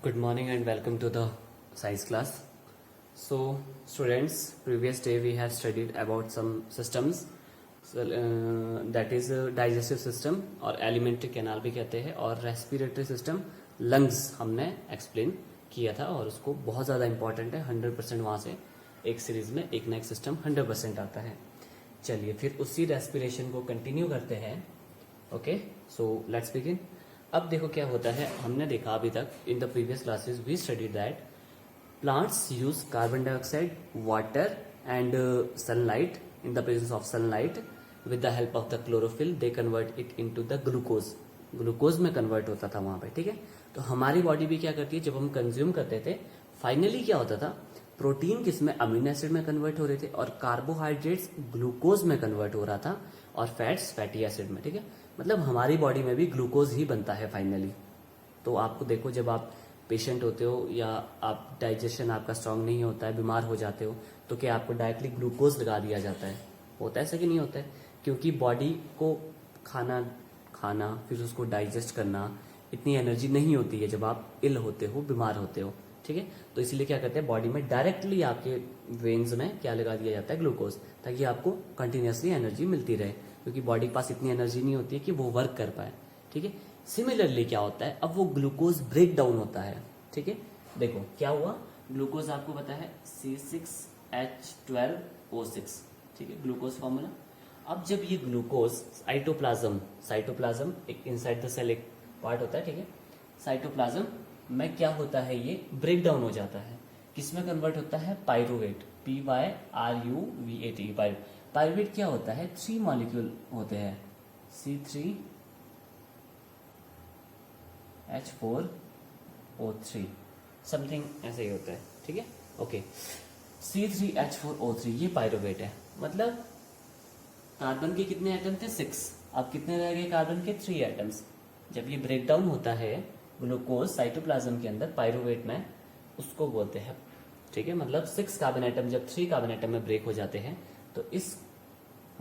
Good morning and welcome to the science class. So, students, previous day we have studied about some systems. So, that is digestive system और alimentary canal भी कहते हैं और respiratory system lungs हमने explain किया था और उसको बहुत ज़्यादा important है 100% वहाँ से एक सीरीज में एक ना एक सिस्टम 100% आता है. चलिए फिर उसी रेस्पिरेशन को कंटिन्यू करते हैं. Okay, so let's begin. अब देखो क्या होता है, हमने देखा अभी तक in the previous classes we studied that plants use carbon dioxide, water and sunlight. In the presence of sunlight with the help of the chlorophyll they convert it into the glucose. Glucose में convert होता था वहां पे. ठीक है, तो हमारी body भी क्या करती है, जब हम कंज्यूम करते थे फाइनली क्या होता था, प्रोटीन किसमें, अमीनो एसिड में कन्वर्ट हो रहे थे और कार्बोहाइड्रेट्स ग्लूकोज में कन्वर्ट हो रहा था और फैट्स फैटी एसिड में. ठीक है, मतलब हमारी बॉडी में भी ग्लूकोज ही बनता है फाइनली. तो आपको देखो, जब आप पेशेंट होते हो या आप डाइजेशन आपका स्ट्रांग नहीं होता है, बीमार हो जाते हो, तो क्या आपको डायरेक्टली ग्लूकोज लगा दिया जाता है? होता है ऐसा कि नहीं होता है? क्योंकि बॉडी को खाना फिर उसको डाइजेस्ट करना इतनी एनर्जी नहीं होती है जब आप इल होते हो, बीमार होते हो. ठीक है, तो इसीलिए क्या करते हैं, बॉडी में डायरेक्टली आपके वेन्स में क्या लगा दिया जाता है, ग्लूकोज, ताकि आपको कंटिन्यूसली एनर्जी मिलती रहे, क्योंकि बॉडी के पास इतनी एनर्जी नहीं होती है कि वो वर्क कर पाए. ठीक है, सिमिलरली क्या होता है, अब वो ग्लूकोज ब्रेक डाउन होता है. ठीक है, देखो क्या हुआ, ग्लूकोज आपको पता है C6H12O6. ठीक है, ग्लूकोज फॉर्मूला. अब जब ये ग्लूकोज साइटोप्लाज्म एक इनसाइड द सेल एक पार्ट होता है. ठीक है, साइटोप्लाज्म में क्या होता है, ये ब्रेक डाउन हो जाता है. किसमें कन्वर्ट होता है, पायरुवेट, PYRUVAT. पायरुवेट क्या होता है, 3 मॉलिक्यूल होते हैं, C3H4O3 समथिंग ऐसे ही होता है. ठीक है, ओके, C3H4O3 ये पायरुवेट है. मतलब कार्बन के कितने एटम थे, 6. अब कितने रह गए कार्बन के, 3 एटम्स. जब ये ब्रेक डाउन होता है ग्लूकोज साइटोप्लाज्म के अंदर पायरुवेट में, उसको बोलते हैं. ठीक है, मतलब 6 कार्बन एटम जब 3 कार्बन एटम में ब्रेक हो जाते हैं तो इस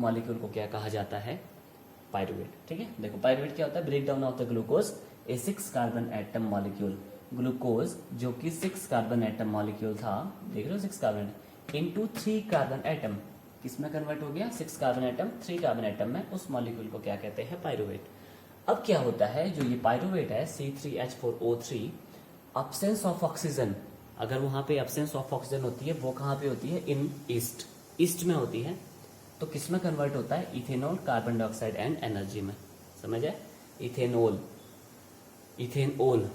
मॉलिक्यूल को क्या कहा जाता है, पायरुवेट. ठीक है, देखो पायरुवेट क्या होता है, break down of the glucose a 6 carbon atom molecule. Glucose जो कि 6 कार्बन एटम मॉलिक्यूल था, देख रहे हो 6 कार्बन इनटू 3 कार्बन एटम, किसमें कन्वर्ट हो गया, 6 कार्बन एटम 3 कार्बन एटम में, उस मॉलिक्यूल को क्या कहते हैं, पायरुवेट. अब क्या होता है, जो ये पायरुवेट है C3H4O3, अब्सेंस ऑफ ऑक्सीजन, अगर वहां पे अब्सेंस ऑफ ऑक्सीजन होती है, वो कहां पे होती है, इन ईस्ट में होती है, तो किसमें कन्वर्ट होता है, ethanol, carbon dioxide and energy में. समझ है, इथेनॉल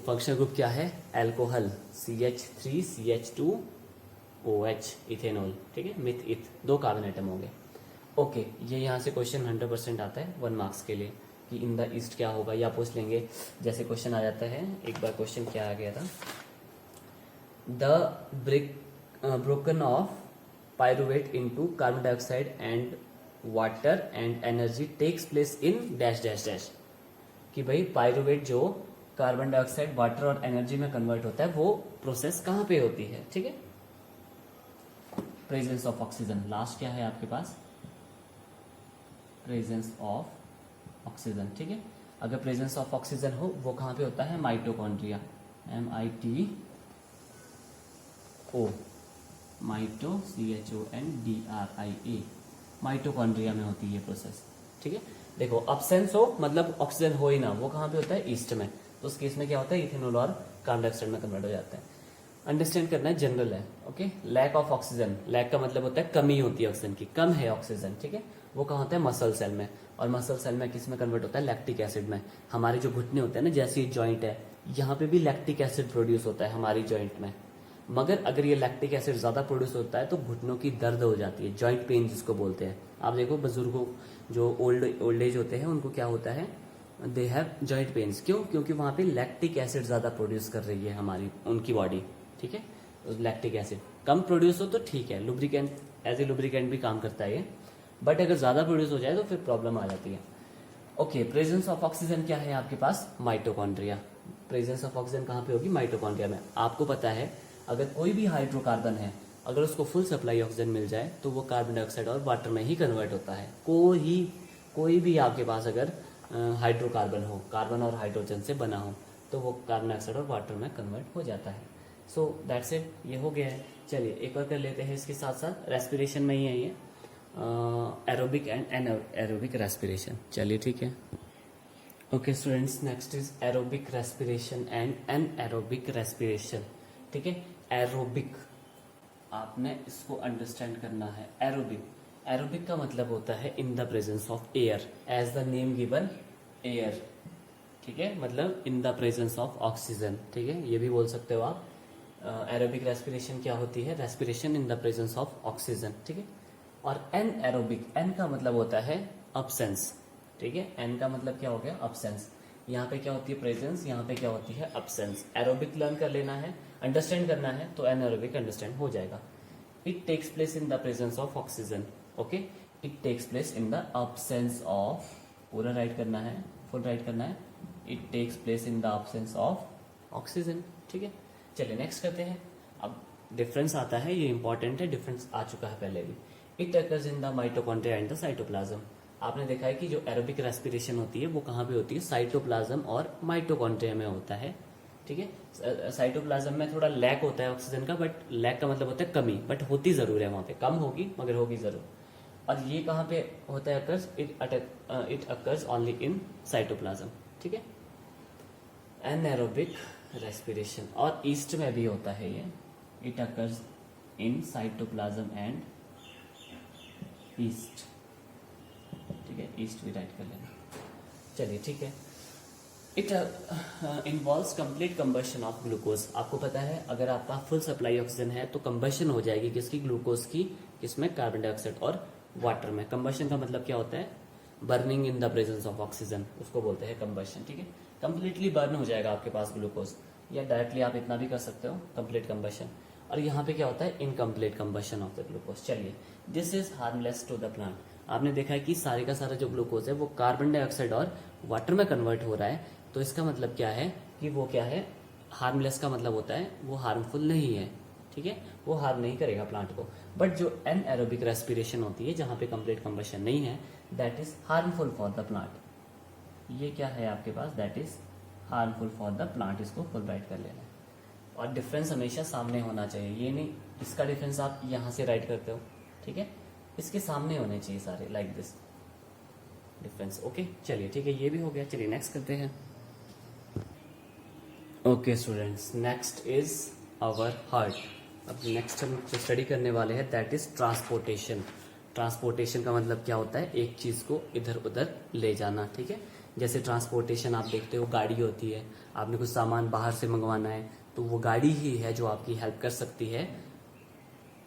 फंक्शनल ग्रुप क्या है, एल्कोहल, CH3CH2OH, इथेनॉल. ठीक है, मिथ इथ 2 कार्बन एटम हो गए. ओके, ये यहाँ से क्वेश्चन 100% आता है 1 मार्क्स के लिए कि इन द ईस्ट क्या होगा, या पूछ लेंगे. जैसे क्वेश्चन आ जाता है, एक बार क्वेश्चन क्या आ गया था, the broken of pyruvate into carbon dioxide and water and energy takes place in dash dash dash. कि भाई पायरुवेट जो कार्बन डाइऑक्साइड, वाटर और एनर्जी में कन्वर्ट होता है, वो प्रोसेस कहां पे होती है. ठीक है, प्रेजेंस ऑफ ऑक्सीजन, लास्ट क्या है आपके पास, प्रेजेंस ऑफ ऑक्सीजन. ठीक है, अगर प्रेजेंस ऑफ ऑक्सीजन हो, वो कहां पे होता है, माइटोकॉन्ड्रिया, MITO, माइटो CHONDRIA, माइटोकॉन्ड्रिया में होती है ये प्रोसेस. ठीक है, देखो अब्सेंस हो मतलब ऑक्सीजन हो ही ना, वो कहां पे होता है, ईस्ट में, तो उस केस में क्या होता है, इथेनॉल और कार्बन डाइऑक्साइड में कन्वर्ट हो जाता है. अंडरस्टैंड करना है, जनरल है. Okay, lack of oxygen, lack का मतलब होता है कमी होती है ऑक्सीजन की, कम है ऑक्सीजन. ठीक है, वो कहाँ होता है, मसल सेल में, और मसल सेल में किस में कन्वर्ट होता है, लैक्टिक एसिड में. हमारे जो घुटने होते हैं ना, जैसे जॉइंट है, यहाँ पे भी लैक्टिक एसिड प्रोड्यूस होता है हमारी जॉइंट में. मगर अगर ये लैक्टिक एसिड ज्यादा प्रोड्यूस होता है तो घुटनों की दर्द हो जाती है, जॉइंट पेन जिसको बोलते हैं. आप देखो बुजुर्गों जो ओल्ड एज होते हैं, उनको क्या होता है, दे हैव जॉइंट पेन्स. क्यों, क्योंकि वहां पे लैक्टिक एसिड ज्यादा प्रोड्यूस कर रही है हमारी उनकी बॉडी. ठीक है, लैक्टिक एसिड कम प्रोड्यूस हो तो ठीक है, लुब्रिकेंट एज ए लुब्रिकेंट भी काम करता है ये, बट अगर ज्यादा प्रोड्यूस हो जाए तो फिर प्रॉब्लम आ जाती है. ओके, प्रेजेंस ऑफ ऑक्सीजन क्या है आपके पास, माइटोकॉन्ड्रिया. प्रेजेंस ऑफ ऑक्सीजन कहाँ पे होगी, माइटोकॉन्ड्रिया में. आपको पता है अगर कोई भी हाइड्रोकार्बन है, अगर उसको फुल सप्लाई ऑक्सीजन मिल जाए तो वो कार्बन डाइऑक्साइड और वाटर में ही कन्वर्ट होता है. कोई भी आपके पास अगर हाइड्रोकार्बन हो, कार्बन और हाइड्रोजन से बना हो, तो वो कार्बन डाइऑक्साइड और वाटर में कन्वर्ट हो जाता है। सो दैट्स इट, ये हो गया है। चलिए एक और कर लेते हैं इसके साथ साथ, रेस्पिरेशन में ही है ये, एरोबिक एंड एनाएरोबिक रेस्पिरेशन। चलिए ठीक है। Okay students, next is aerobic respiration and anaerobic respiration. ठीक है, एरोबिक आपने इसको अंडरस्टैंड करना है। एरोबिक, एरोबिक का मतलब होता है in the presence of air, as the name given air. ठीक है, मतलब in the presence of oxygen. ठीक है, ये भी बोल सकते हो आप। एरोबिक रेस्पिरेशन क्या होती है? Respiration in the presence of oxygen. ठीक है, और एन एरोबिक, एन का मतलब होता है अब्सेंस। ठीक है, एन का मतलब क्या हो गया? अब्सेंस। यहाँ पे क्या होती है? प्रेजेंस, यहाँ पे क्या होती है? अब्सेंस। एरोबिक लर्न कर लेना है, अंडरस्टैंड करना है, तो एन एरोबिक अंडरस्टैंड हो जाएगा। It takes place in the presence of oxygen. Okay, it takes place in the absence of, पूरा राइट करना है, फुल राइट करना है। It takes place in the absence of oxygen. ठीक है, चलिए नेक्स्ट करते हैं। अब डिफरेंस आता है, ये इंपॉर्टेंट है, डिफरेंस आ चुका है पहले भी। It occurs in the mitochondria and the cytoplasm. आपने देखा है कि जो एरोबिक रेस्पिरेशन होती है वो कहाँ पे होती है? साइटोप्लाज्म और माइटोकॉन्ड्रिया में होता है। ठीक है, साइटोप्लाज्म में थोड़ा लैक होता है ऑक्सीजन का, बट लैक का मतलब होता है कमी, बट होती जरूर है वहां पे, कम होगी मगर होगी जरूर। और ये कहाँ पे होता है occurs? It occurs only in cytoplasm. ठीक है, एनाएरोबिक रेस्पिरेशन, और ईस्ट में भी होता है ये। It occurs in cytoplasm and east. ठीक है, ईस्ट भी राइट कर लेना। चलिए ठीक है। It involves complete combustion of glucose. आपको पता है अगर आपका फुल सप्लाई ऑक्सीजन है तो कंबशन हो जाएगी किसकी? ग्लूकोज की। किसमें? कार्बन डाइऑक्साइड और वाटर में। कंबशन का मतलब क्या होता है? Burning in the presence of oxygen, उसको बोलते हैं कंबशन। ठीक है, कंप्लीटली बर्न हो जाएगा आपके पास ग्लूकोज, या डायरेक्टली आप इतना भी कर सकते हो, कंप्लीट कंबशन। और यहाँ पे क्या होता है? Incomplete combustion of the glucose. चलिए, this is harmless to the plant. आपने देखा है कि सारे का सारा जो ग्लूकोज है वो कार्बन डाइऑक्साइड और वाटर में कन्वर्ट हो रहा है, तो इसका मतलब क्या है कि वो क्या है? हार्मलेस का मतलब होता है वो हार्मफुल नहीं है। ठीक है, वो हार्म नहीं करेगा प्लांट को। बट जो एनएरोबिक रेस्पिरेशन होती है जहां पे कंप्लीट कंबशन नहीं है, that is harmful for the plant. ये क्या है आपके पास? That is harmful for the plant. इसको फुल राइट कर लेना है। और डिफरेंस हमेशा सामने होना चाहिए, ये नहीं इसका डिफरेंस आप यहां से राइट करते हो। ठीक है, इसके सामने होने चाहिए सारे, लाइक दिस डिफरेंस। ओके, चलिए ठीक है, ये भी हो गया। चलिए नेक्स्ट करते हैं। Okay students, next is our heart. अब नेक्स्ट हम जो स्टडी करने वाले हैं दैट इज ट्रांसपोर्टेशन। ट्रांसपोर्टेशन का मतलब क्या होता है? एक चीज को इधर उधर ले जाना। ठीक है, जैसे ट्रांसपोर्टेशन आप देखते हो गाड़ी होती है, आपने कुछ सामान बाहर से मंगवाना है तो वो गाड़ी ही है जो आपकी हेल्प कर सकती है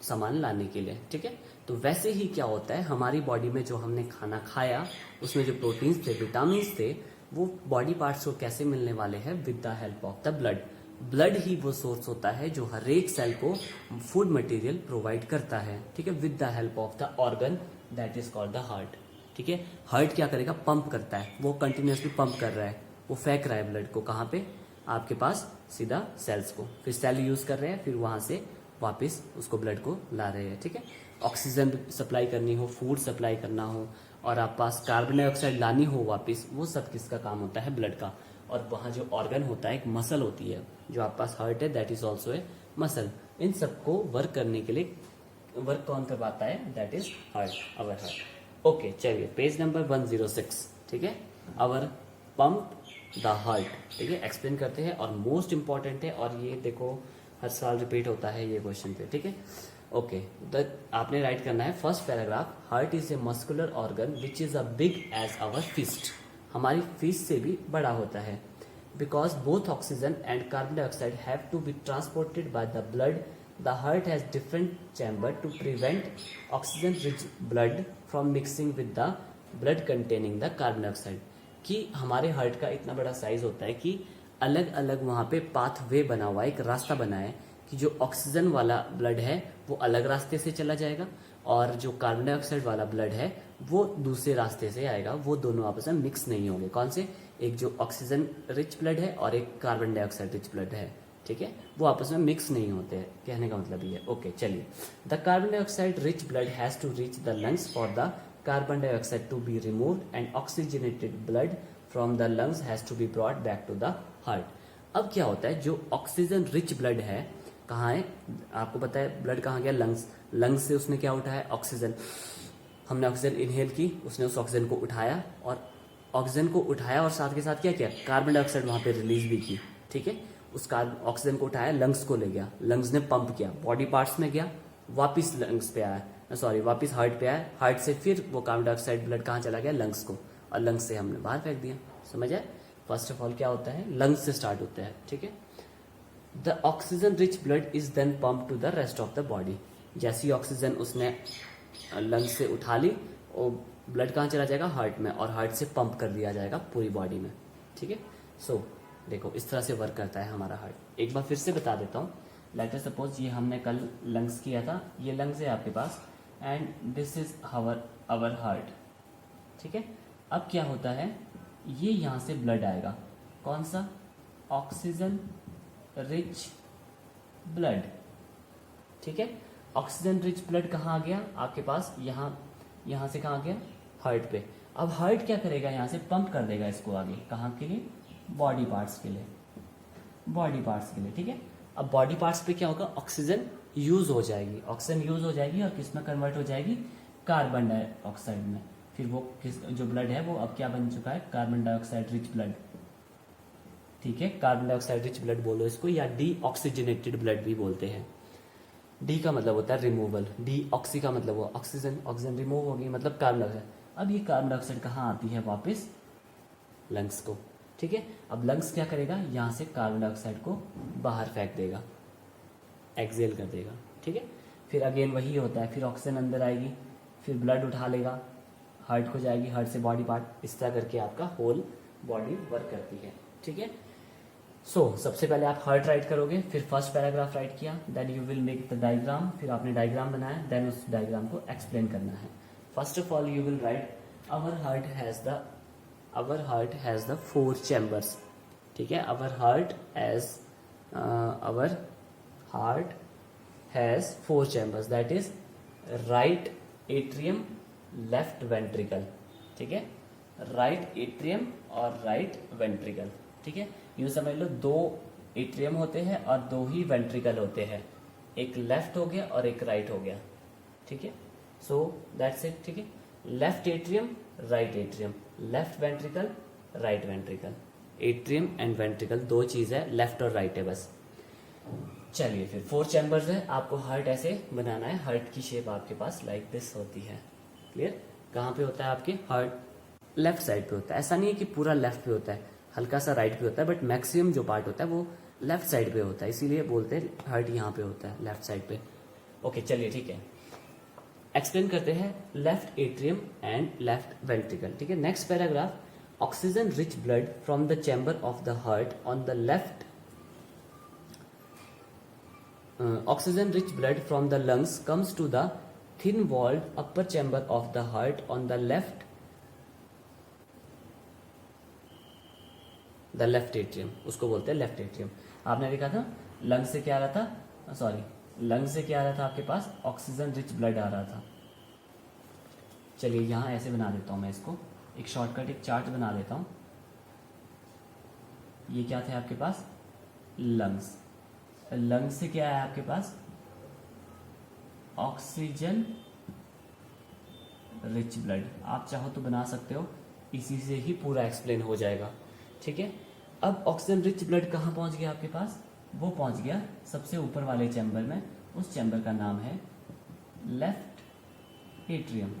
सामान लाने के लिए। ठीक है, तो वैसे ही क्या होता है हमारी बॉडी में, जो हमने खाना खाया उसमें जो प्रोटीन्स थे, विटामिन्स थे, वो बॉडी पार्ट्स को कैसे मिलने वाले हैं? With the help of the blood. Blood ही वो सोर्स होता है जो हर एक सेल को फूड मटेरियल प्रोवाइड करता है। ठीक है, with the help of the organ that is called the heart. ठीक है, हार्ट क्या करेगा? पंप करता है, वो कंटिन्यूसली पंप कर रहा है, वो फेंक रहा है ब्लड को। कहाँ पे? आपके पास सीधा सेल्स को, फिर सेल यूज कर रहे हैं, फिर वहां से वापस उसको ब्लड को ला रहे हैं। ठीक है, ऑक्सीजन सप्लाई करनी हो, फूड सप्लाई करना हो, और आप पास कार्बन डाइऑक्साइड लानी हो वापस, वो सब किसका काम होता है? ब्लड का। और वहाँ जो ऑर्गन होता है, एक मसल होती है, जो आप पास हार्ट है that is also a muscle. इन सबको वर्क करने के लिए वर्क कौन करवाता है? That is heart, our heart. Okay, चलिए पेज नंबर 106। ठीक है, अवर पंप द हार्ट। ठीक है, एक्सप्लेन करते हैं, और मोस्ट इंपॉर्टेंट है, और ये देखो हर साल रिपीट होता है ये क्वेश्चन पे। ठीक है, ओके, आपने राइट करना है first paragraph. Heart is a muscular organ which is a big as our fist. हमारी फिस्ट से भी बड़ा होता है। Because both oxygen and carbon dioxide have to be transported by the blood, the heart has different chamber to prevent oxygen rich blood from mixing with the blood containing the carbon dioxide. कि हमारे heart का इतना बड़ा size होता है कि अलग अलग वहां पे पाथवे बना हुआ है, एक रास्ता बना है कि जो ऑक्सीजन वाला ब्लड है वो अलग रास्ते से चला जाएगा, और जो कार्बन डाइऑक्साइड वाला ब्लड है वो दूसरे रास्ते से आएगा। वो दोनों आपस में मिक्स नहीं होंगे। कौन से? एक जो ऑक्सीजन रिच ब्लड है और एक कार्बन डाइऑक्साइड रिच ब्लड है। ठीक है, वो आपस में मिक्स नहीं होते हैं, कहने का मतलब ये है। ओके, चलिए, the carbon dioxide rich blood has to reach the lungs for the carbon dioxide to be removed and oxygenated blood from the lungs has to be brought back to the heart. अब क्या होता है, जो oxygen rich blood है कहाँ है, आपको पता है ब्लड कहाँ गया, लंग्स। लंग्स से उसने क्या उठाया, ऑक्सीजन। हमने ऑक्सीजन इनहेल की, उसने उस ऑक्सीजन को उठाया, और ऑक्सीजन को उठाया और साथ के साथ क्या किया, कार्बन डाइऑक्साइड वहां पे रिलीज भी की। ठीक है, उस ऑक्सीजन को उठाया, लंग्स को ले गया, लंग्स ने पंप किया, बॉडी पार्ट्स में गया, वापिस लंग्स पे आया, सॉरी वापिस हार्ट पे आया, हार्ट से फिर वो कार्बन डाइऑक्साइड ब्लड कहाँ चला गया, लंग्स को, और लंग्स से हमने बाहर फेंक दिया। समझ आए? फर्स्ट ऑफ ऑल क्या होता है, लंग्स से स्टार्ट होता है। ठीक है, the oxygen rich blood is then pump to the rest of the body. जैसी ऑक्सीजन उसने लंग्स से उठा ली, और ब्लड कहाँ चला जाएगा, हार्ट में, और हार्ट से पंप कर दिया जाएगा पूरी बॉडी में। ठीक है, सो देखो इस तरह से वर्क करता है हमारा हार्ट। एक बार फिर से बता देता हूँ। लेट अस सपोज ये हमने कल लंग्स किया था, ये लंग्स है आपके पास, and this is our heart. ठीक है, अब क्या होता है, ये यहाँ से ब्लड आएगा, कौन सा, ऑक्सीजन रिच ब्लड। ठीक है, ऑक्सीजन रिच ब्लड कहाँ आ गया आपके पास, यहाँ से कहाँ गया, हार्ट पे। अब हार्ट क्या करेगा, यहाँ से पंप कर देगा इसको आगे, कहाँ के लिए, बॉडी पार्ट्स के लिए, बॉडी पार्ट्स के लिए। ठीक है, अब बॉडी पार्ट्स पे क्या होगा, ऑक्सीजन यूज हो जाएगी, ऑक्सीजन यूज हो जाएगी और किस में कन्वर्ट हो जाएगी, कार्बन डाइऑक्साइड में। फिर वो जो ब्लड है वो अब क्या बन चुका है, कार्बन डाइऑक्साइड रिच ब्लड। ठीक है, कार्बन डाइऑक्साइड रिच ब्लड बोलो इसको, या डी ऑक्सीजनेटेड ब्लड भी बोलते हैं। डी का मतलब होता है रिमूवल, डी ऑक्सी का मतलब वो ऑक्सीजन, ऑक्सीजन रिमूव होगी मतलब कार्बन डाइऑक्साइड। अब ये कार्बन डाइऑक्साइड कहाँ आती है, वापस लंग्स को। ठीक है, अब लंग्स क्या करेगा, यहाँ से कार्बन डाइऑक्साइड को बाहर फेंक देगा, एक्सेल कर देगा। ठीक है, फिर अगेन वही होता है, फिर ऑक्सीजन अंदर आएगी, फिर ब्लड उठा लेगा, हार्ट को जाएगी, हार्ट से बॉडी पार्ट, इस तरह करके आपका होल बॉडी वर्क करती है। ठीक है, सबसे पहले आप हार्ट राइट करोगे, फिर फर्स्ट पैराग्राफ राइट किया, then you will make the diagram, फिर आपने डायग्राम बनाया, देन उस डायग्राम को एक्सप्लेन करना है। First of all you will write our heart has the 4 chambers. ठीक है, our heart has 4 chambers, that is right atrium, left ventricle. ठीक है, राइट एट्रियम और राइट वेंट्रिकल। ठीक है, यूं समझ लो 2 एट्रियम होते हैं और 2 ही वेंट्रिकल होते हैं, एक लेफ्ट हो गया और एक राइट हो गया। ठीक है, सो दैट्स इट। ठीक है, left atrium, right atrium, left ventricle, right ventricle. Atrium and ventricle 2 चीज है, लेफ्ट और राइट है बस। चलिए फिर 4 चैम्बर्स है, आपको हार्ट ऐसे बनाना है, हार्ट की शेप आपके पास लाइक दिस होती है। क्लियर? कहाँ पे होता है आपके हार्ट, लेफ्ट साइड पे होता है। ऐसा नहीं है कि पूरा लेफ्ट पे होता है, हल्का सा राइट पे होता है, बट मैक्सिमम जो पार्ट होता है वो लेफ्ट साइड पे होता है, इसीलिए बोलते हैं हार्ट यहाँ पे होता है, लेफ्ट साइड पे। ओके चलिए ठीक है, एक्सप्लेन करते हैं left atrium and left ventricle. ठीक है, next paragraph, oxygen rich blood from the chamber of the heart on the left, oxygen rich blood from the lungs comes to the thin walled upper chamber of the heart on the left atrium, उसको बोलते हैं left atrium. आपने देखा था lung से क्या आ रहा था, सॉरी लंग से क्या आ रहा था आपके पास, ऑक्सीजन रिच ब्लड आ रहा था। चलिए यहां ऐसे बना देता हूं मैं इसको, एक शॉर्टकट, एक चार्ट बना देता हूं। ये क्या थे आपके पास, लंग्स, लंग्स से क्या है आपके पास, ऑक्सीजन रिच ब्लड। आप चाहो तो बना सकते हो, इसी से ही पूरा एक्सप्लेन हो जाएगा। ठीक है, अब ऑक्सीजन रिच ब्लड कहाँ पहुंच गया आपके पास, वो पहुंच गया सबसे ऊपर वाले चैम्बर में, उस चैम्बर का नाम है left atrium,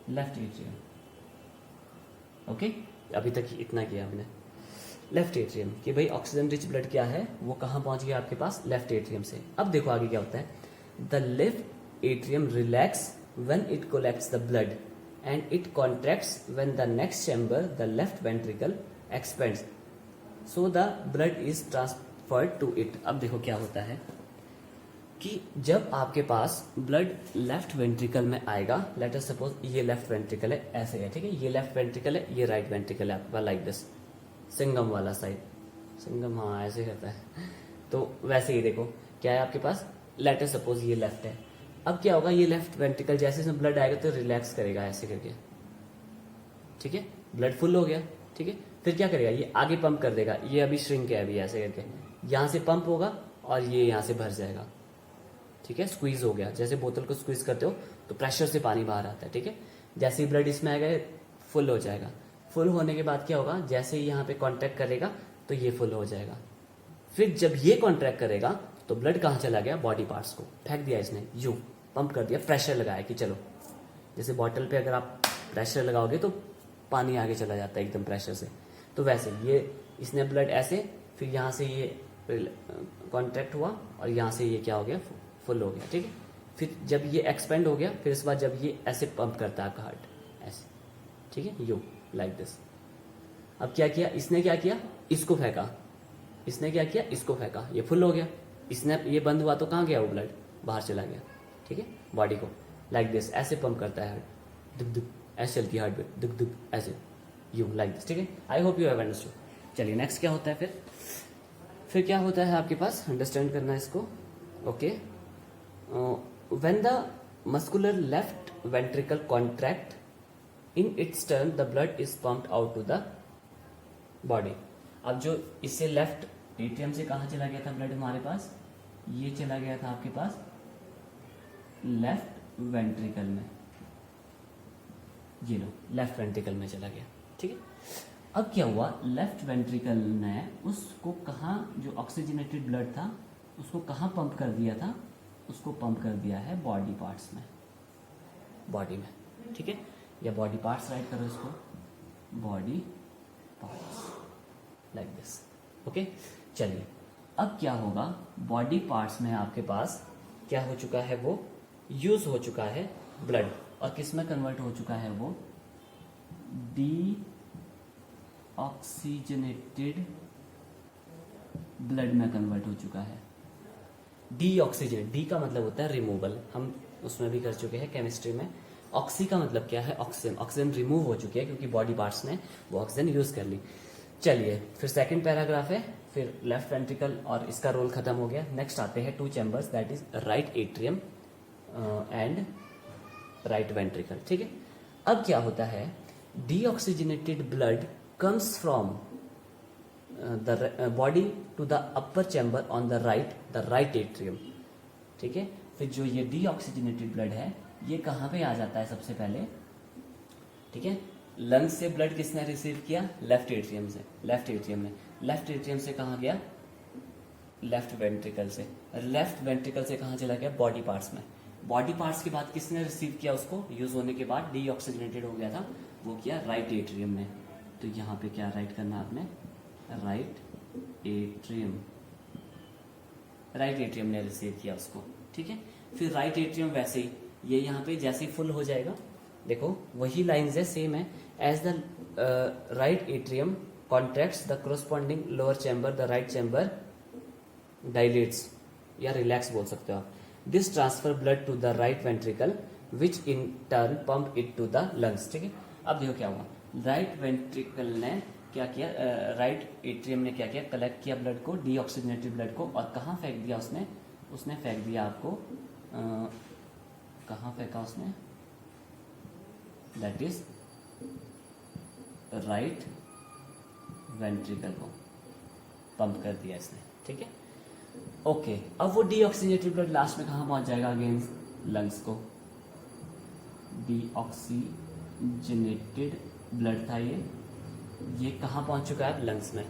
left atrium. Okay, अभी तक इतना किया हमने, लेफ्ट एट्रियम कि भाई ऑक्सीजन रिच ब्लड क्या है, वो कहाँ पहुंच गया आपके पास, लेफ्ट एट्रियम से। अब देखो आगे क्या होता है, the left atrium relax when it collects the blood and it contracts when the next chamber, the left ventricle, expands, so the blood is transferred to it। अब देखो क्या होता है कि जब आपके पास ब्लड लेफ्ट वेंट्रिकल में आएगा, लेट अस सपोज ये लेफ्ट वेंट्रिकल है, ऐसे है, ठीक है, ये लेफ्ट वेंट्रिकल है, ये राइट वेंट्रिकल है आपका, लाइक दिस, सिंगम वाला साइड, सिंगम हाँ ऐसे करता है। तो वैसे ही देखो क्या है आपके पास, लेट अस सपोज ये लेफ्ट है, अब क्या होगा, ये लेफ्ट वेंट्रिकल जैसे इसमें ब्लड आएगा तो रिलैक्स करेगा ऐसे करके, ठीक है, ब्लड फुल हो गया, ठीक है, फिर क्या करेगा, ये आगे पंप कर देगा, ये अभी श्रिंक है अभी ऐसे करके, यहाँ से पंप होगा और ये यहाँ से भर जाएगा, ठीक है, स्क्वीज हो गया। जैसे बोतल को स्क्वीज करते हो तो प्रेशर से पानी बाहर आता है, ठीक है। जैसे ही ब्लड इसमें आएगा फुल हो जाएगा। फुल होने के बाद क्या होगा, जैसे ही यहाँ पे कॉन्ट्रैक्ट करेगा तो ये फुल हो जाएगा। फिर जब ये कॉन्ट्रैक्ट करेगा तो ब्लड कहाँ चला गया, बॉडी पार्ट्स को फेंक दिया इसने, यूं पंप कर दिया, प्रेशर लगाया कि चलो, जैसे बॉटल पे अगर आप प्रेशर लगाओगे तो पानी आगे चला जाता है एकदम प्रेशर से, तो वैसे ये इसने ब्लड ऐसे, फिर यहाँ से ये कॉन्ट्रैक्ट हुआ और यहाँ से ये क्या हो गया, फुल हो गया, ठीक है। फिर जब ये एक्सपेंड हो गया, फिर इस बार जब ये ऐसे पंप करता है आपका हार्ट ऐसे, ठीक है, यू लाइक दिस। अब क्या किया इसने, क्या किया, इसको फेंका, इसने क्या किया, इसको फेंका, ये फुल हो गया। इसने ये बंद हुआ तो कहाँ गया वो ब्लड, बाहर चला गया, ठीक है। बॉडी को लाइक दिस ऐसे पंप करता है हार्ट, दुख दुख ऐसे चलती है हार्ट बीट, दुख दुख ऐसे, यू लाइक दिस, ठीक है। I hope you have understood. चलिए नेक्स्ट क्या होता है, फिर क्या होता है आपके पास, अंडरस्टैंड करना है इसको, okay. When the muscular left ventricle contract, in its turn the blood is pumped out to the body. अब जो इससे लेफ्ट एट्रियम से कहाँ चला गया था ब्लड हमारे पास, ये चला गया था आपके पास लेफ्ट वेंट्रिकल में, ये लो लेफ्ट वेंट्रिकल में चला गया, ठीक है। अब क्या हुआ, लेफ्ट वेंट्रिकल ने उसको कहाँ, जो ऑक्सीजनेटेड ब्लड था उसको कहाँ पंप कर दिया था, उसको पंप कर दिया है बॉडी पार्ट्स में, बॉडी में, ठीक है। या बॉडी पार्ट्स राइट करो इसको, body parts like this, okay. चलिए अब क्या होगा, बॉडी पार्ट्स में आपके पास क्या हो चुका है, वो यूज हो चुका है ब्लड, और किस में कन्वर्ट हो चुका है वो, डी ऑक्सीजनेटेड ब्लड में कन्वर्ट हो चुका है। डी ऑक्सीजन, डी का मतलब होता है रिमूवल, हम उसमें भी कर चुके हैं केमिस्ट्री में। ऑक्सी का मतलब क्या है, ऑक्सीजन, ऑक्सीजन रिमूव हो चुकी है क्योंकि बॉडी पार्ट्स ने वो ऑक्सीजन यूज कर ली। चलिए फिर सेकंड पैराग्राफ है, फिर लेफ्ट वेंट्रिकल और इसका रोल खत्म हो गया। नेक्स्ट आते हैं two chambers, that is right atrium and right ventricle, ठीक है। अब क्या होता है, deoxygenated blood comes from the body to the upper chamber on the right atrium, ठीक है। फिर जो ये डीऑक्सीजनेटेड ब्लड है ये कहाँ पे आ जाता है सबसे पहले, ठीक है। लंग्स से ब्लड किसने रिसीव किया, लेफ्ट एट्रियम से, लेफ्ट एट्रियम ने, लेफ्ट एट्रियम से कहाँ गया, लेफ्ट वेंट्रिकल से, लेफ्ट वेंट्रिकल से कहाँ चला गया, बॉडी पार्ट्स में, बॉडी पार्ट्स के बाद किसने रिसीव किया उसको, यूज होने के बाद डीऑक्सीजनेटेड हो गया था, वो किया राइट एट्रियम ने। तो यहाँ पे क्या राइट करना आपने, राइट एट्रियम, राइट एट्रियम ने रिसीव किया उसको, ठीक है। फिर राइट एट्रियम वैसे ही ये यहाँ पे जैसे ही फुल हो जाएगा, देखो वही लाइंस है, सेम है, as the right atrium contracts the corresponding lower chamber, the right chamber dilates या रिलैक्स बोल सकते हो आप। This transfer blood to the right ventricle which in turn pump it to the lungs, ठीक है। अब देखो क्या हुआ, राइट वेंट्रिकल ने क्या किया, राइट एट्रियम ने क्या किया, कलेक्ट किया ब्लड को, डीऑक्सीजनेटेड ब्लड को, और कहाँ फेंक दिया उसने, उसने फेंक दिया आपको, कहाँ फेंका उसने, दैट इज राइट वेंट्रिकल को पंप कर दिया इसने, ठीक है, ओके। अब वो डीऑक्सीजनेटेड ब्लड लास्ट में कहाँ पहुंच जाएगा, अगेंस्ट लंग्स को, डीऑक्सीजनेटेड ब्लड था ये कहाँ पहुंच चुका है, लंग्स में।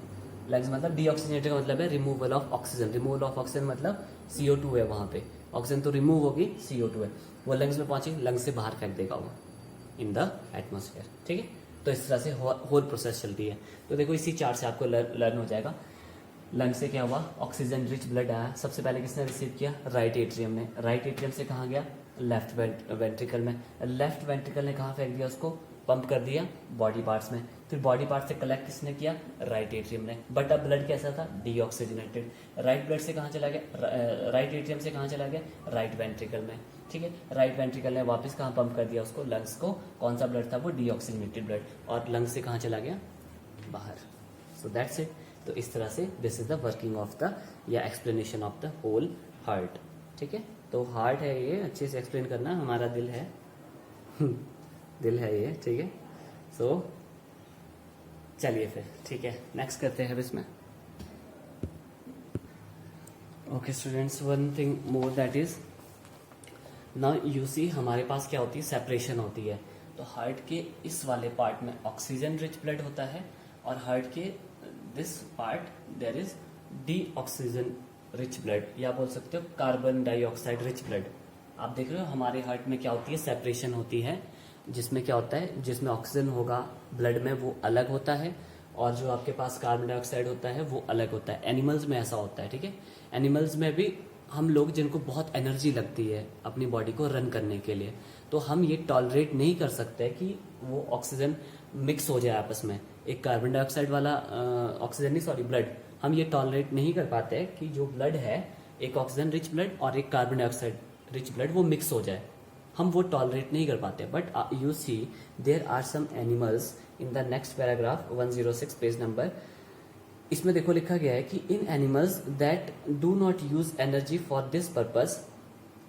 लंग्स मतलब डीऑक्सीजनेटेड का मतलब है removal of oxygen, removal of oxygen मतलब CO2 है, वहां पे ऑक्सीजन तो रिमूव होगी, CO2 है, वो लंग्स में पहुंची, लंग्स से बाहर फेंक देगा वो इन द एटमोसफेयर, ठीक है। तो इस तरह से होल प्रोसेस चलती है। तो देखो इसी चार्ट से आपको लर्न हो जाएगा। लंग से क्या हुआ, ऑक्सीजन रिच ब्लड आया, सबसे पहले किसने रिसीव किया, राइट एट्रियम ने, राइट एट्रियम से कहाँ गया, लेफ्ट वेंट्रिकल में, लेफ्ट वेंट्रिकल ने कहाँ फेंक दिया उसको, पंप कर दिया बॉडी पार्ट्स में, फिर बॉडी पार्ट से कलेक्ट किसने किया, राइट एट्रियम ने, बट अब ब्लड कैसा था, डीऑक्सीजनेटेड। राइट ब्लड से कहाँ चला गया, राइट एट्रियम से कहाँ चला गया, राइट वेंट्रिकल में, ठीक है। राइट वेंट्रिकल ने वापस कहाँ पंप कर दिया उसको, लंग्स को, कौन सा ब्लड था वो, डीऑक्सीजनेटेड ब्लड, और लंग्स से कहाँ चला गया, बाहर। So that's it. तो इस तरह से this is the working of the या explanation of the whole heart, ठीक है। तो हार्ट है ये, अच्छे से एक्सप्लेन करना, हमारा दिल है दिल है ये, ठीक है। सो चलिए फिर ठीक है, नेक्स्ट करते हैं अब इसमें। Okay students, one thing more that is now you see, हमारे पास क्या होती है, सेपरेशन होती है। तो हार्ट के इस वाले पार्ट में ऑक्सीजन रिच ब्लड होता है और हार्ट के this part there is de oxygen rich blood, या बोल सकते हो कार्बन डाइऑक्साइड रिच ब्लड। आप देख रहे हो हमारे हार्ट में क्या होती है, सेपरेशन होती है, जिसमें क्या होता है, जिसमें ऑक्सीजन होगा ब्लड में वो अलग होता है और जो आपके पास कार्बन डाइऑक्साइड होता है वो अलग होता है। एनिमल्स में ऐसा होता है, ठीक है। एनिमल्स में भी हम लोग जिनको बहुत एनर्जी लगती है अपनी बॉडी को रन करने के लिए, तो हम ये टॉलरेट नहीं कर सकते कि वो ऑक्सीजन मिक्स हो जाए आपस में। एक कार्बन डाइऑक्साइड वाला ऑक्सीजन नहीं, सॉरी, ब्लड, हम ये टॉलरेट नहीं कर पाते कि जो ब्लड है, एक ऑक्सीजन रिच ब्लड और एक कार्बन डाइऑक्साइड रिच ब्लड, वो मिक्स हो जाए, हम वो टॉलरेट नहीं कर पाते। But you see there are some animals in the next paragraph 106 page number, इसमें देखो लिखा गया है कि in animals that do not use energy for this purpose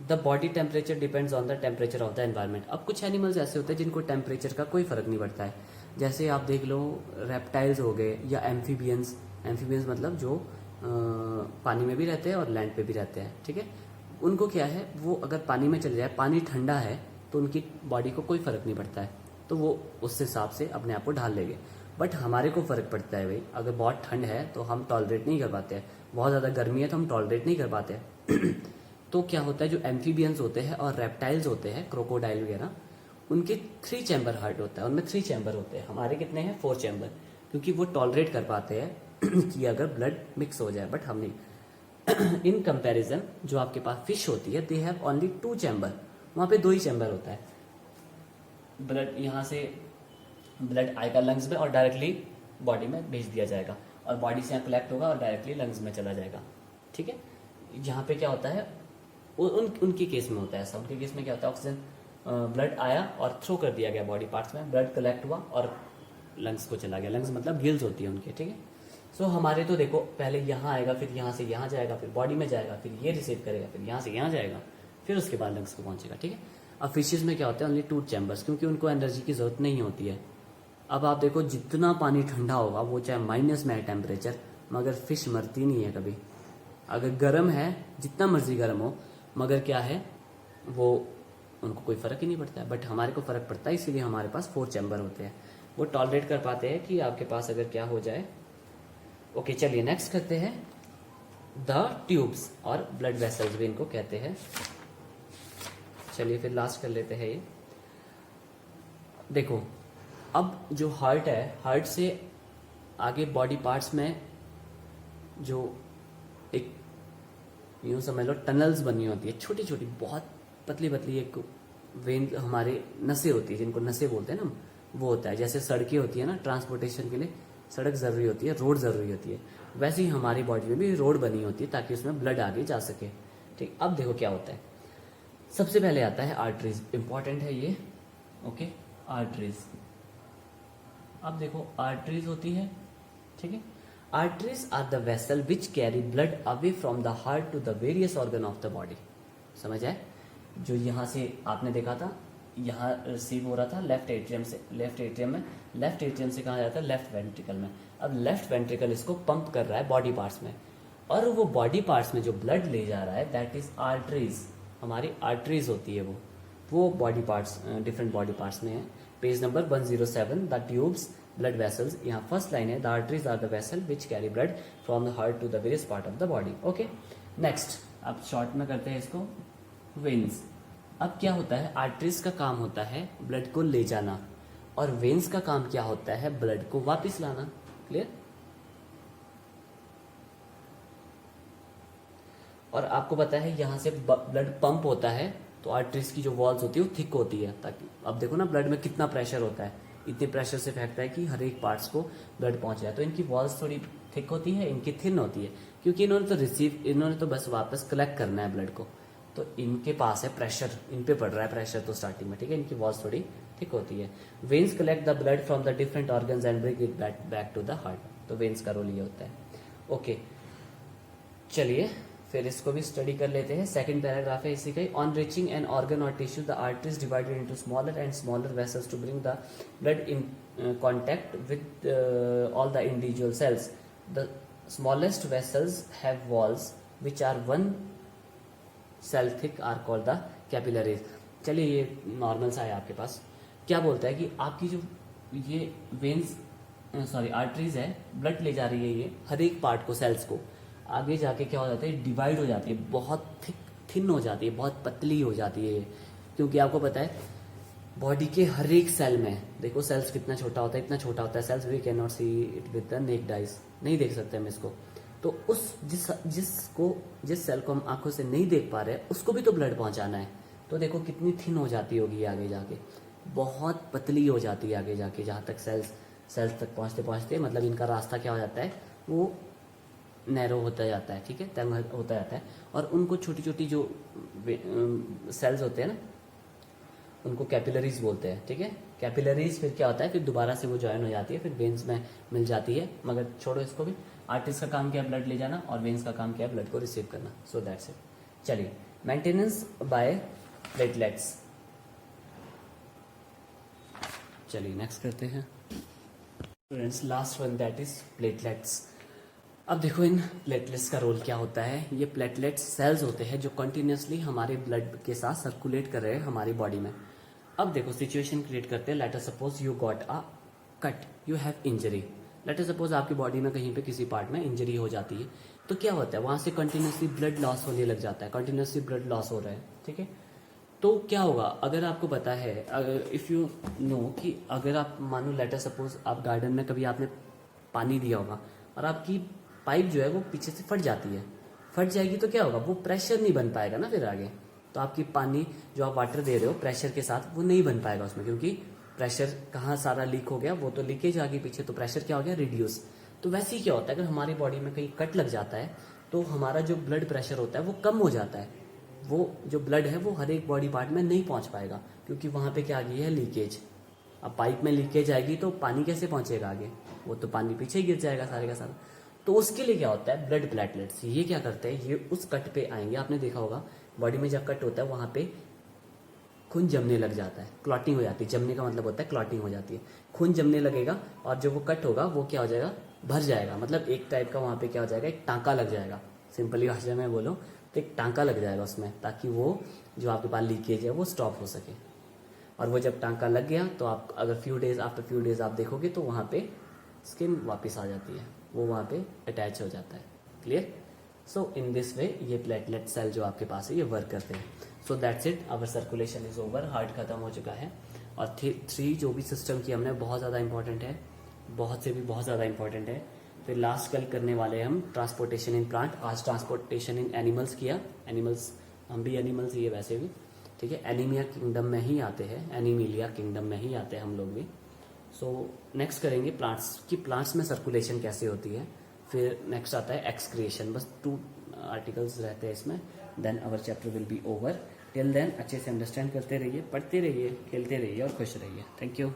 the body temperature depends on the temperature of the environment. अब कुछ animals ऐसे होते हैं जिनको टेम्परेचर का कोई फर्क नहीं पड़ता है, जैसे आप देख लो रेप्टाइल्स हो गए या एम्फीबियंस। एम्फीबियंस मतलब जो पानी में भी रहते हैं और लैंड पे भी रहते हैं, ठीक है। उनको क्या है, वो अगर पानी में चले जाए, पानी ठंडा है तो उनकी बॉडी को कोई फर्क नहीं पड़ता है, तो वो उस हिसाब से अपने आप को ढाल लेंगे। बट हमारे को फर्क पड़ता है भाई, अगर बहुत ठंड है तो हम टॉलरेट नहीं कर पाते हैं, बहुत ज़्यादा गर्मी है तो हम टॉलरेट नहीं कर पाते हैं। तो क्या होता है, जो एम्फीबियंस होते हैं और रेप्टाइल्स होते हैं, क्रोकोडाइल वगैरह, उनके 3 चैम्बर हार्ट होता है, उनमें 3 चैम्बर होते हैं। हमारे कितने हैं, 4 चैम्बर, क्योंकि वो टॉलरेट कर पाते हैं कि अगर ब्लड मिक्स हो जाए, बट हम नहीं। इन कंपैरिजन जो आपके पास फिश होती है, दे हैव ओनली 2 चैम्बर, वहां पे 2 ही चैम्बर होता है। ब्लड यहाँ से ब्लड आएगा लंग्स में और डायरेक्टली बॉडी में भेज दिया जाएगा, और बॉडी से यहाँ कलेक्ट होगा और डायरेक्टली लंग्स में चला जाएगा, ठीक है। यहाँ पे क्या होता है, उनके केस में होता है ऐसा। उनके केस में क्या होता है, ऑक्सीजन ब्लड आया और थ्रो कर दिया गया बॉडी पार्ट्स में, ब्लड कलेक्ट हुआ और लंग्स को चला गया। लंग्स मतलब गिल्स होती है उनके, ठीक है। सो हमारे तो देखो पहले यहाँ आएगा, फिर यहाँ से यहाँ जाएगा, फिर बॉडी में जाएगा, फिर ये रिसीव करेगा, फिर यहाँ से यहाँ जाएगा, फिर उसके बाद लंग्स को पहुंचेगा, ठीक है। अब फिशेज में क्या होता है, ओनली 2 चैम्बर्स, क्योंकि उनको एनर्जी की जरूरत नहीं होती है। अब आप देखो जितना पानी ठंडा होगा, वो चाहे माइनस में है टेम्परेचर, मगर फिश मरती नहीं है कभी। अगर गर्म है, जितना मर्जी गर्म हो, मगर क्या है, वो उनको कोई फर्क ही नहीं पड़ता है। बट हमारे को फर्क पड़ता है, इसीलिए हमारे पास 4 चैम्बर होते हैं, वो टॉलरेट कर पाते हैं कि आपके पास अगर क्या हो जाए। ओके चलिए नेक्स्ट करते हैं द ट्यूब्स, और ब्लड वेसल्स भी इनको कहते हैं। चलिए फिर लास्ट कर लेते हैं ये। देखो अब जो हार्ट है, हार्ट से आगे बॉडी पार्ट्स में जो एक यूं समझ लो टनल्स बनी होती है, छोटी छोटी बहुत पतली पतली एक वेन, हमारे नसें होती है, जिनको नसें बोलते हैं ना, वो होता है। जैसे सड़कें होती है ना, ट्रांसपोर्टेशन के लिए सड़क जरूरी होती है, रोड जरूरी होती है, वैसे ही हमारी बॉडी में भी रोड बनी होती है ताकि उसमें ब्लड आगे जा सके, ठीक। अब देखो क्या होता है, सबसे पहले आता है आर्टरीज, इंपॉर्टेंट है ये, ओके। आर्टरीज, अब देखो आर्टरीज होती है, ठीक है। Arteries are the vessel which carry blood away from the heart to the various organ of the body. समझ आए, जो यहाँ से आपने देखा था, यहाँ रिसीव हो रहा था लेफ्ट एट्रियम से, लेफ्ट एट्रियम में, लेफ्ट एट्रियम से कहाँ जाता है, लेफ्ट वेंट्रिकल में। अब लेफ्ट वेंट्रिकल इसको पंप कर रहा है बॉडी पार्ट्स में, और वो बॉडी पार्ट्स में जो ब्लड ले जा रहा है, दैट इज आर्टरीज। हमारी आर्टरीज होती है वो body parts, different body parts में है। Page number 107, the tubes blood vessels, यहाँ फर्स्ट लाइन है, the arteries are the vessel which carry blood from the heart to the various part of the body, okay. Next अब short में करते हैं इसको, veins. अब क्या होता है, आर्टरीज का काम होता है ब्लड को ले जाना, और वेन्स का काम क्या होता है, ब्लड को वापस लाना। क्लियर। और आपको पता है यहाँ से ब्लड पंप होता है, तो आर्टरीज की जो वॉल्स होती है वो थिक होती है, ताकि अब देखो ना ब्लड में कितना प्रेशर होता है, इतने प्रेशर से फेंकता है कि हर एक पार्ट्स को ब्लड पहुंच जाए। तो इनकी वॉल्स थोड़ी थिक होती है, इनकी थिन होती है, क्योंकि इन्होंने तो बस वापस कलेक्ट करना है ब्लड को, तो इनके पास है प्रेशर, इन पे पड़ रहा है प्रेशर तो स्टार्टिंग में, ठीक है। इनकी वॉल्स थोड़ी थिक होती है। Veins collect the blood from the different organs and bring it back to the heart, तो वेन्स का रोल ये होता है, ओके। चलिए फिर इसको भी स्टडी कर लेते हैं। सेकंड पैराग्राफ है इसी का ही, on reaching an organ or tissue the arteries divided into smaller and smaller vessels to bring the blood contact with all the individual cells. The smallest vessels have walls which are 1 cell thick are called the capillaries. चलिए ये normal सा है आपके पास. क्या बोलता है कि आपकी जो ये वेन्स आर्टरीज है, ब्लड ले जा रही है ये हर एक पार्ट को, सेल्स को, आगे जाके क्या हो जाता है, डिवाइड हो जाती है, बहुत थिन हो जाती है, बहुत पतली हो जाती है. क्योंकि आपको पता है बॉडी के हर एक सेल में, देखो सेल्स कितना छोटा होता है, इतना छोटा होता है cells, we can not see it with the naked eyes, नहीं देख सकते हम इसको. तो उस जिस सेल को हम आंखों से नहीं देख पा रहे उसको भी तो ब्लड पहुंचाना है. तो देखो कितनी थिन हो जाती होगी आगे जाके, बहुत पतली हो जाती है आगे जाके, जहाँ तक सेल्स तक पहुंचते पहुंचते मतलब इनका रास्ता क्या हो जाता है, वो नैरो होता जाता है. ठीक है, तंग होता जाता है. और उनको छोटी छोटी जो सेल्स होते हैं ना, उनको कैपिलरीज बोलते हैं. ठीक है, कैपिलरीज फिर क्या होता है, फिर दोबारा से वो ज्वाइन हो जाती है, फिर वेन्स में मिल जाती है. मगर छोड़ो इसको भी. आर्टिस्ट का काम क्या है, ब्लड ले जाना, और वेन्स का काम क्या है, ब्लड को रिसीव करना. सो दैट्स इट. चलिए, मेंटेनेंस बाय प्लेटलेट्स. चलिए नेक्स्ट करते हैं friends, last one that is platelets. अब देखो इन प्लेटलेट्स का रोल क्या होता है. ये प्लेटलेट्स सेल्स होते हैं जो कंटिन्यूसली हमारे ब्लड के साथ सर्कुलेट कर रहे हैं हमारी बॉडी में. अब देखो सिचुएशन क्रिएट करते हैं. Let us suppose you got a cut, you have injury. Let us suppose आपकी बॉडी में कहीं पे किसी पार्ट में इंजरी हो जाती है, तो क्या होता है, वहां से कंटिन्यूसली ब्लड लॉस होने लग जाता है, कंटिन्यूसली ब्लड लॉस हो रहा है. ठीक है, तो क्या होगा, अगर आपको पता है, इफ यू नो कि अगर आप मानो लेट अस सपोज आप गार्डन में कभी आपने पानी दिया होगा और आपकी पाइप जो है वो पीछे से फट जाती है, फट जाएगी तो क्या होगा, वो प्रेशर नहीं बन पाएगा ना फिर आगे. तो आपकी पानी जो आप वाटर दे रहे हो प्रेशर के साथ, वो नहीं बन पाएगा उसमें, क्योंकि प्रेशर कहाँ सारा लीक हो गया, वो तो लीकेज आ गई पीछे, तो प्रेशर क्या हो गया, रिड्यूस. तो वैसे ही क्या होता है, अगर हमारी बॉडी में कहीं कट लग जाता है तो हमारा जो ब्लड प्रेशर होता है वो कम हो जाता है. वो जो ब्लड है वो हर एक बॉडी पार्ट में नहीं पहुंच पाएगा, क्योंकि वहां पे क्या आ गई है, लीकेज. अब पाइप में लीकेज आएगी तो पानी कैसे पहुंचेगा आगे, वो तो पानी पीछे गिर जाएगा सारे का सारा. तो उसके लिए क्या होता है, ब्लड प्लेटलेट्स. ये क्या करते हैं, ये उस कट पे आएंगे. आपने देखा होगा बॉडी में जब कट होता है वहां पे खून जमने लग जाता है, क्लॉटिंग हो जाती है. जमने का मतलब होता है क्लॉटिंग हो जाती है, खून जमने लगेगा, और जो वो कट होगा वो क्या हो जाएगा, भर जाएगा. मतलब एक टाइप का वहां पे क्या हो जाएगा, एक टांका लग जाएगा. सिंपली भाषा में बोलो तो एक टांका लग जाएगा उसमें, ताकि वो जो आपके पास लीकेज है वो स्टॉप हो सके. और वो जब टांका लग गया तो आप अगर आफ्टर फ्यू डेज आप देखोगे तो वहां पे स्किन वापस आ जाती है, वो वहाँ पे अटैच हो जाता है. Clear. So in this way ये प्लेटलेट सेल जो आपके पास है ये वर्क करते हैं. So that's it, our circulation is over. Heart खत्म हो चुका है. और 3 जो भी सिस्टम की हमने, बहुत ज़्यादा इंपॉर्टेंट है, बहुत से भी बहुत ज़्यादा इंपॉर्टेंट है. फिर लास्ट कल करने वाले हम ट्रांसपोर्टेशन इन प्लांट. आज ट्रांसपोर्टेशन इन एनिमल्स किया. एनिमल्स, हम भी एनिमल्स ही है वैसे भी. ठीक है, एनीमिया किंगडम में ही आते हैं, एनीमिलिया किंगडम में ही आते हैं हम लोग भी. सो नेक्स्ट करेंगे प्लांट्स की, प्लांट्स में सर्कुलेशन कैसे होती है. फिर नेक्स्ट आता है एक्सक्रिएशन. बस 2 आर्टिकल्स रहते हैं इसमें. Then our chapter will be over. Till then अच्छे से अंडरस्टैंड करते रहिए, पढ़ते रहिए, खेलते रहिए और खुश रहिए. Thank you.